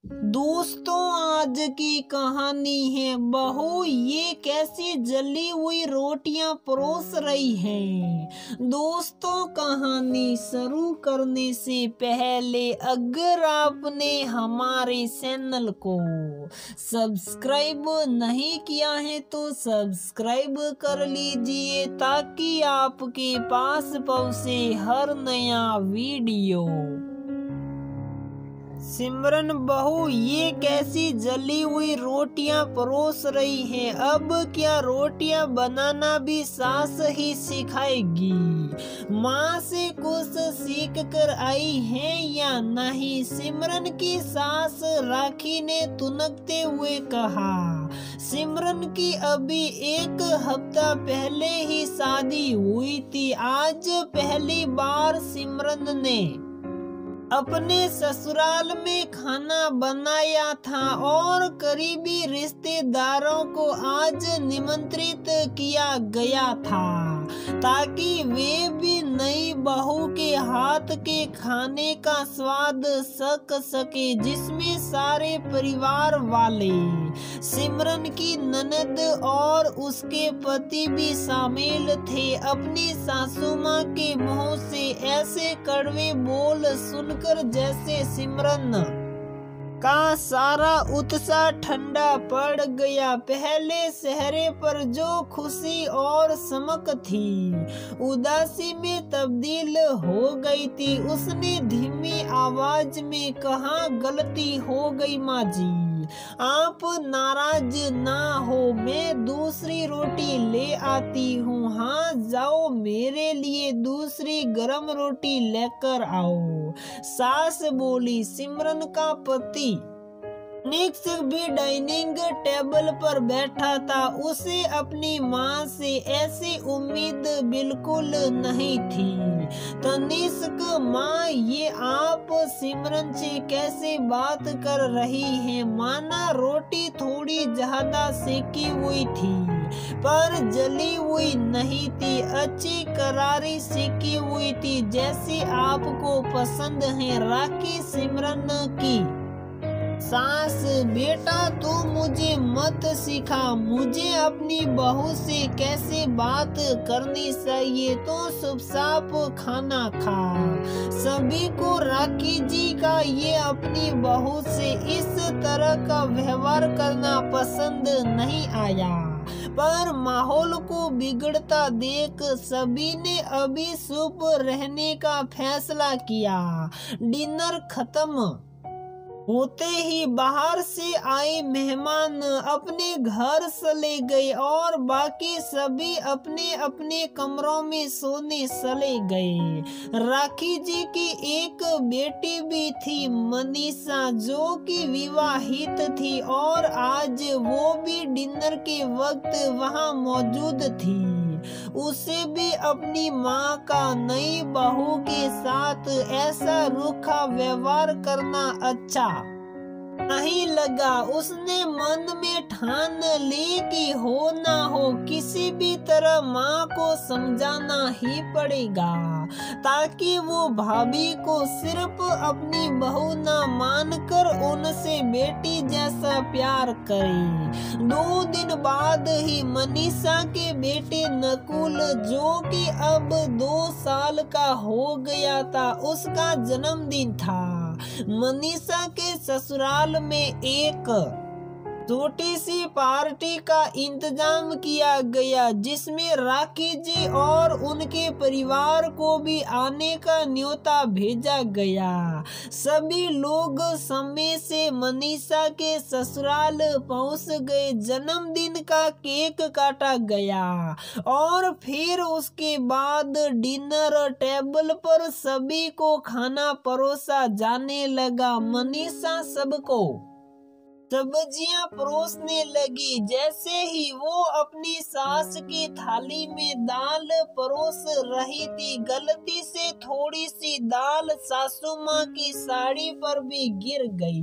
दोस्तों, आज की कहानी है बहू ये कैसी जली हुई रोटियां परोस रही है। दोस्तों, कहानी शुरू करने से पहले अगर आपने हमारे चैनल को सब्सक्राइब नहीं किया है तो सब्सक्राइब कर लीजिए ताकि आपके पास पहुंचे हर नया वीडियो। सिमरन बहू ये कैसी जली हुई रोटियां परोस रही है। अब क्या रोटियां बनाना भी सास ही सिखाएगी? माँ से कुछ सीख कर आई है या नहीं? सिमरन की सास राखी ने तुनकते हुए कहा। सिमरन की अभी एक हफ्ता पहले ही शादी हुई थी। आज पहली बार सिमरन ने अपने ससुराल में खाना बनाया था और करीबी रिश्तेदारों को आज निमंत्रित किया गया था ताकि वे भी नई बहू के हाथ के खाने का स्वाद चख सके, जिसमें सारे परिवार वाले, सिमरन की ननद और उसके पति भी शामिल थे। अपनी सासू माँ के मुंह से ऐसे कड़वे बोल सुनकर जैसे सिमरन का सारा उत्साह ठंडा पड़ गया। पहले चेहरे पर जो खुशी और चमक थी उदासी में तब्दील हो गई थी। उसने धीमी आवाज में कहा, गलती हो गई माँ जी, आप नाराज ना हो, मैं दूसरी रोटी ले आती हूँ। हाँ जाओ, मेरे लिए दूसरी गरम रोटी लेकर आओ, सास बोली। सिमरन का पति निक्स भी डाइनिंग टेबल पर बैठा था। उसे अपनी माँ से ऐसी उम्मीद बिल्कुल नहीं थी। तनिष्क, माँ ये आप सिमरन से कैसे बात कर रही हैं? माना रोटी थोड़ी ज्यादा सेकी हुई थी पर जली हुई नहीं थी, अच्छी करारी सेकी हुई थी जैसी आपको पसंद है। राखी सिमरन की सास, बेटा तू मुझे मत सिखा, मुझे अपनी बहू से कैसे बात करनी चाहिए, तो चुपचाप खाना खा। सभी को राखी जी का ये अपनी बहू से इस तरह का व्यवहार करना पसंद नहीं आया, पर माहौल को बिगड़ता देख सभी ने अभी चुप रहने का फैसला किया। डिनर खत्म होते ही बाहर से आए मेहमान अपने घर चले गए और बाकी सभी अपने अपने कमरों में सोने चले गए। राखी जी की एक बेटी भी थी, मनीषा, जो कि विवाहित थी और आज वो भी डिनर के वक्त वहां मौजूद थी। उसे भी अपनी माँ का नई बहू के साथ ऐसा रूखा व्यवहार करना अच्छा नहीं लगा। उसने मन में ठान ली कि हो ना हो किसी भी तरह माँ को समझाना ही पड़ेगा ताकि वो भाभी को सिर्फ अपनी बहू ना मानकर उनसे बेटी जैसा प्यार करे। 2 दिन बाद ही मनीषा के बेटे नकुल, जो कि अब 2 साल का हो गया था, उसका जन्मदिन था। मनीषा के ससुराल में एक छोटी सी पार्टी का इंतजाम किया गया जिसमें राखी जी और उनके परिवार को भी आने का न्योता भेजा गया। सभी लोग समय से मनीषा के ससुराल पहुंच गए। जन्मदिन का केक काटा गया और फिर उसके बाद डिनर टेबल पर सभी को खाना परोसा जाने लगा। मनीषा सबको सब्जियां परोसने लगी। जैसे ही वो अपनी सास की थाली में दाल परोस रही थी, गलती से थोड़ी सी दाल सासू माँ की साड़ी पर भी गिर गई।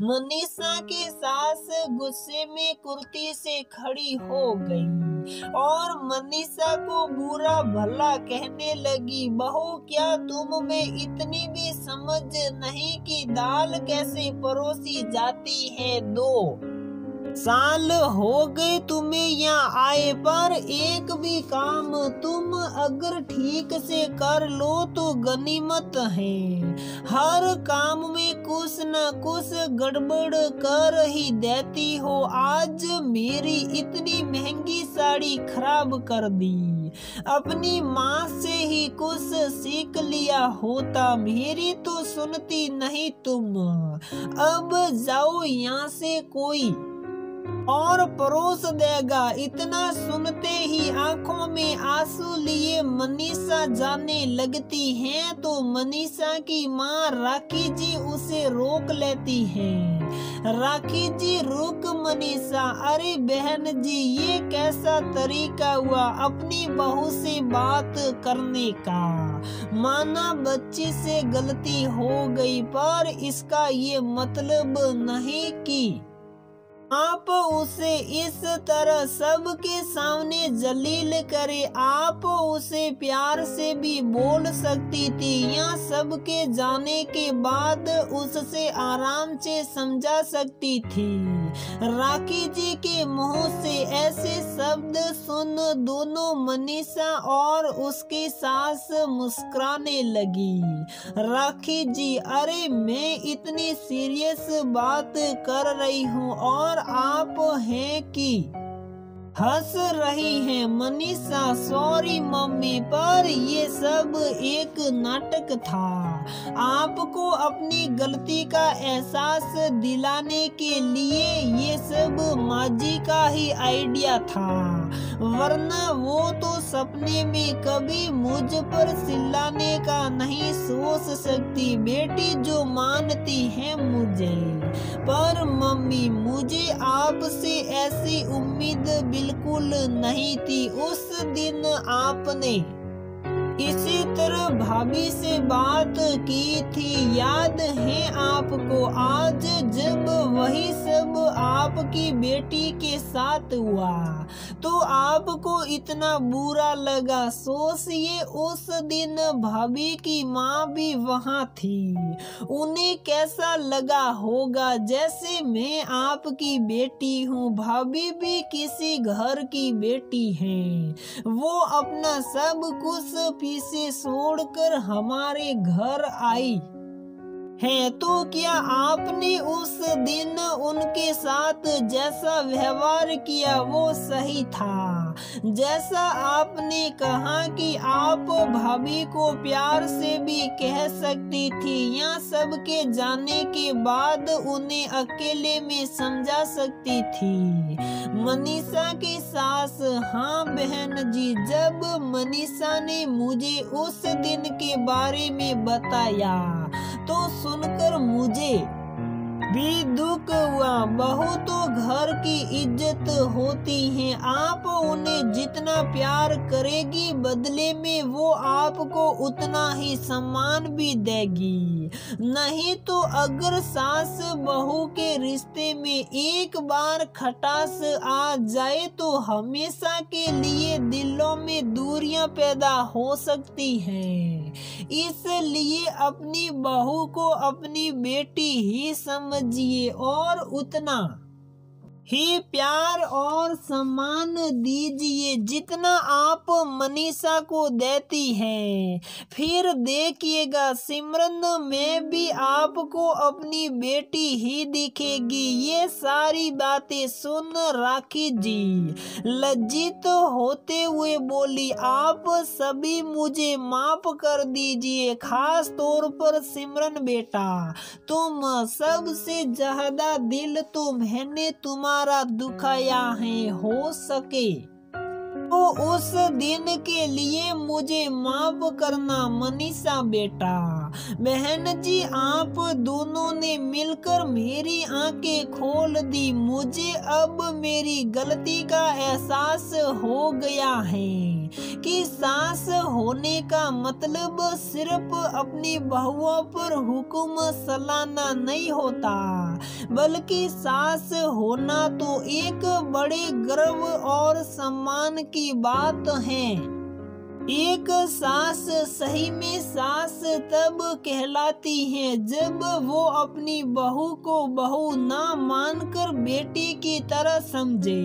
मनीषा की सास गुस्से में कुर्सी से खड़ी हो गई और मनीषा को बुरा भला कहने लगी। बहू, क्या तुम में इतनी भी समझ नहीं कि दाल कैसे परोसी जाती है। 2 साल हो गए तुम्हें यहाँ आए, पर एक भी काम तुम अगर ठीक से कर लो तो गनीमत है। हर काम में कुछ न कुछ गड़बड़ कर ही देती हो। आज मेरी इतनी महंगी साड़ी खराब कर दी। अपनी माँ से ही कुछ सीख लिया होता, मेरी तो सुनती नहीं तुम। अब जाओ यहाँ से, कोई और परोस देगा। इतना सुनते ही आंखों में आंसू लिए मनीषा जाने लगती हैं, तो मनीषा की माँ राखी जी उसे रोक लेती हैं। राखी जी, रुक मनीषा। अरे बहन जी, ये कैसा तरीका हुआ अपनी बहू से बात करने का। माना बच्ची से गलती हो गई, पर इसका ये मतलब नहीं कि आप उसे इस तरह सबके सामने जलील करे। आप उसे प्यार से भी बोल सकती थी, या सबके जाने के बाद उससे आराम से समझा सकती थी। राखी जी के मुंह से ऐसे शब्द सुन दोनों मनीषा और उसकी सास मुस्कुराने लगी। राखी जी, अरे मैं इतनी सीरियस बात कर रही हूँ और आप हैं कि हंस रही हैं। मनीषा, सॉरी मम्मी, पर ये सब एक नाटक था। आपको अपनी गलती का एहसास दिलाने के लिए ये सब माँ जी का ही आइडिया था, वरना वो तो सपने में कभी मुझ पर चिल्लाने का नहीं सोच सकती। बेटी जो मानती है मुझे, पर मम्मी मुझे आपसे ऐसी उम्मीद बिल्कुल नहीं थी। उस दिन आपने इसी तरह भाभी से बात की थी, याद है आपको? आज जब वही सब आपकी बेटी के साथ हुआ तो आपको इतना बुरा लगा। सोचिए, उस दिन भाभी की माँ भी वहाँ थी, उन्हें कैसा लगा होगा। जैसे मैं आपकी बेटी हूँ, भाभी भी किसी घर की बेटी है। वो अपना सब कुछ पीछे छोड़कर हमारे घर आई है, तो क्या आपने उस दिन उनके साथ जैसा व्यवहार किया वो सही था? जैसा आपने कहा कि आप भाभी को प्यार से भी कह सकती थी, या सबके जाने के बाद उन्हें अकेले में समझा सकती थी। मनीषा की सास, हाँ बहन जी, जब मनीषा ने मुझे उस दिन के बारे में बताया तो सुनकर मुझे भी दुख हुआ। बहू तो घर की इज्जत होती है, आप उन्हें जितना प्यार करेगी बदले में वो आपको उतना ही सम्मान भी देगी। नहीं तो अगर सास बहू के रिश्ते में एक बार खटास आ जाए तो हमेशा के लिए दिलों में दूरियां पैदा हो सकती हैं। इसलिए अपनी बहू को अपनी बेटी ही समझिए और उतना ही प्यार और सम्मान दीजिए जितना आप मनीषा को देती हैं। फिर देखिएगा सिमरन में भी आपको अपनी बेटी ही दिखेगी। ये सारी बातें सुन राखी जी लज्जित होते हुए बोली, आप सभी मुझे माफ कर दीजिए, खास तौर पर सिमरन बेटा, तुम सबसे ज्यादा दिल तो मैंने तुम्हारा दुखाया है। हो सके तो उस दिन के लिए मुझे माफ करना मनीषा बेटा। बहन जी, आप दोनों ने मिलकर मेरी आंखें खोल दी। मुझे अब मेरी गलती का एहसास हो गया है कि सास होने का मतलब सिर्फ अपनी बहुओं पर हुक्म चलाना नहीं होता, बल्कि सास होना तो एक बड़े गर्व और सम्मान की बात है। एक सास सही में सास तब कहलाती है जब वो अपनी बहू को बहू ना मानकर बेटी की तरह समझे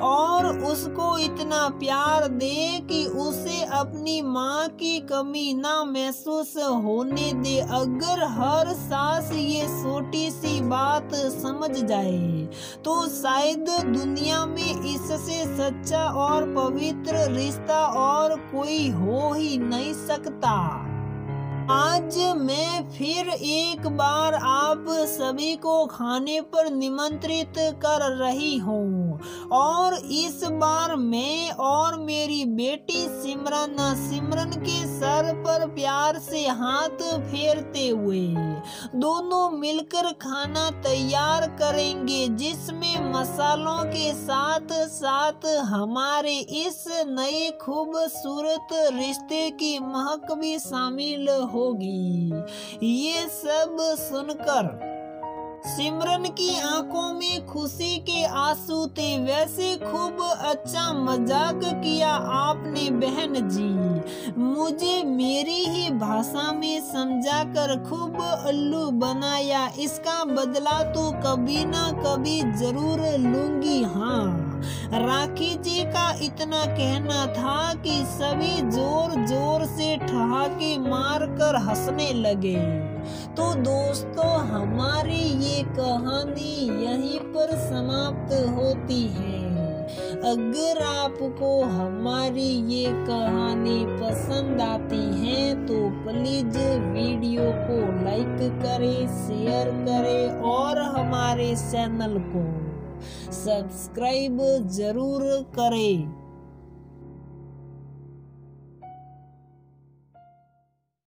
और उसको इतना प्यार दे कि उसे अपनी माँ की कमी ना महसूस होने दे। अगर हर सास ये छोटी सी बात समझ जाए तो शायद दुनिया में इससे सच्चा और पवित्र रिश्ता और कोई हो ही नहीं सकता। आज मैं फिर एक बार आप सभी को खाने पर निमंत्रित कर रही हूँ और इस बार मैं और मेरी बेटी सिमरन के सर पर प्यार से हाथ फेरते हुए दोनों मिलकर खाना तैयार करेंगे जिसमें मसालों के साथ साथ हमारे इस नए खूबसूरत रिश्ते की महक भी शामिल होगी। ये सब सुनकर सिमरन की आंखों में खुशी के आंसू थे। वैसे खूब अच्छा मजाक किया आपने बहन जी, मुझे मेरी ही भाषा में समझाकर खूब उल्लू बनाया। इसका बदला तो कभी ना कभी जरूर लूंगी। हाँ, राखी जी का इतना कहना था कि सभी जोर जोर से ठहाके मारकर हंसने लगे। तो दोस्तों, हमारी ये कहानी यहीं पर समाप्त होती है। अगर आपको हमारी ये कहानी पसंद आती है तो प्लीज वीडियो को लाइक करें, शेयर करें और हमारे चैनल को सब्सक्राइब जरूर करें।